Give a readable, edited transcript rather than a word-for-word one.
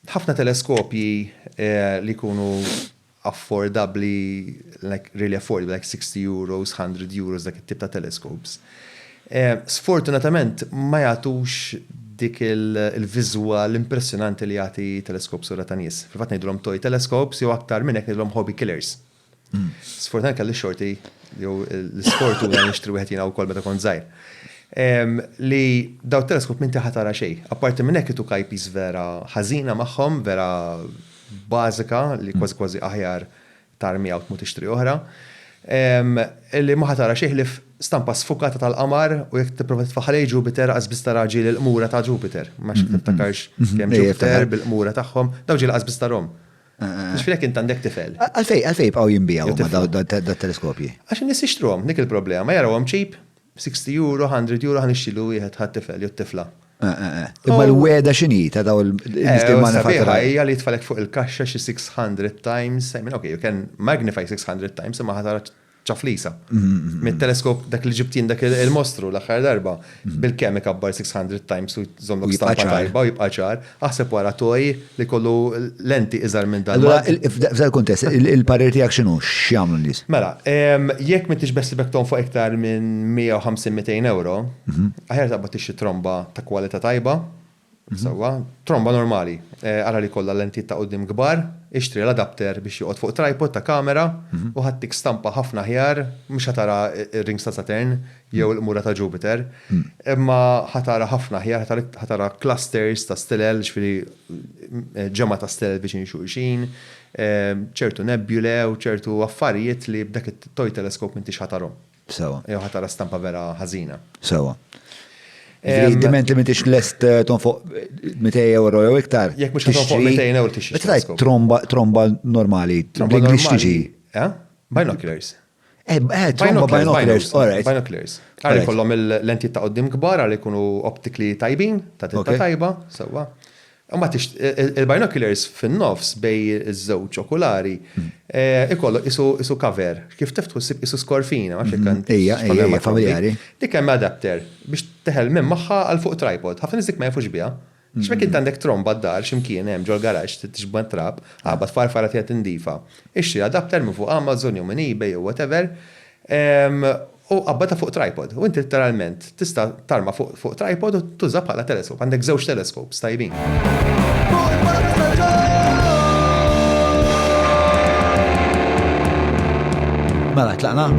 ħafna teleskopji li jkunu affordably, like really affordable, like 60 euros, 100 euros, dak it-tip ta' telescopes. Sfortunatament ma jagħtux dik il-visual impressjonanti li jagħti teleskop sura ta' nies. Fil-fatt ngħidulhom toy telescopes jew aktar minn hekk ngħidulhom hobby killers. Sfortunatament kelli xorti jew l-sfortuna nixtri wieħed jiena wkoll meta kont żgħir. Li daw teleskop minn taħt tara xejn. Apparti minn hekk ituk eyepiece vera ħażina magħhom, vera bażika li kważi aħjar tarmi għaw tmut tixtri oħra. Li ma ħatara xejn li stampa sfukata tal-qamar u jekk tipprova tfaħħal Jupiter qasbis tara ġiel il-qmura ta' Jupiter. Ma x'tiftakarx kemm Jupiter bil-qmura tagħhom, daw ġiel qasbis tarhom. Biex filek int għandek tifel. Għalfej bqgħu jinbijaw ma daw teleskopji. Għax in-nies jixtruhom, dik il-problema, jarawhom cheap, 60 euro, 100 euro ħanixxilu wieħed ħadd-tifel jew tifla. Imma l-weda x'inhi ta' daw il-manifattura hija li tfalek fuq il-kaxxa xi 600 times. I mean, okay, you can magnify 600 times imma ħatara ċaflisa. Mit-teleskop dak li ġibtin dak il-mostru l-aħħar darba bil-kemm ikabbar 600 times u jżommlok stampa tajba u jibqa' ċar. Aħseb wara toj li kollu lenti iżgħar minn dan. Allura f'dal kuntest il-parir tiegħek x'inhu x'jagħmlu nies? Mela, jekk m'intix beħsibek ton fuq iktar minn 150-200 euro, aħjar taqbad tixtri tromba ta' kwalità tajba. Sewwa, tromba normali. Ara li kollha lenti ta' qudiem kbar, ixtri l-adapter biex joqgħod fuq tripod ta' kamera u ħadtik stampa ħafna ħjar, mhux ħatara ir-rings ta' Saturn jew il-qmura ta' Jupiter, imma ħatara ħafna ħjar, ħatara clusters ta' stilel, ġifieri ġemma ta' stilel biex xulxin, ċertu nebule u ċertu affarijiet li b'dak it-toy teleskop m'intix ħatarhom. Sewa. Jew ħatara stampa vera ħażina. Sewa. Diment li m'intix lest tonfoq 200 euro jew iktar. Jekk mhux tonfoq 200 euro tixtri. Meta tromba normali. Tromba normali. Binoculars. Binoculars. Binoculars. Għalli kollhom il-lenti ta' qoddim kbar, għalli jkunu optically tajbin, ta' titta tajba, sewwa. Imma il-binoculars fin-nofs bej iż-żewġ okulari ikollu isu cover. Kif tiftħu isu skorfina, ma xekkan. Ejja, familjari. Dik hemm adapter biex teħel minn magħha għal fuq tripod. Ħafna nies ma jafux biha. X'mek int għandek tromba d-dar x'imkien hemm ġol garaġġ tixban trab, ħabad farfara tiegħek tindifa. Ixtri adapter minn fuq Amazon jew minn eBay jew whatever. U qabbata fuq tripod. U inti literalment tista' tarma fuq tripod u tuża bħala teleskop. Għandek żewġ teleskops tajbin. Mela tlaqna?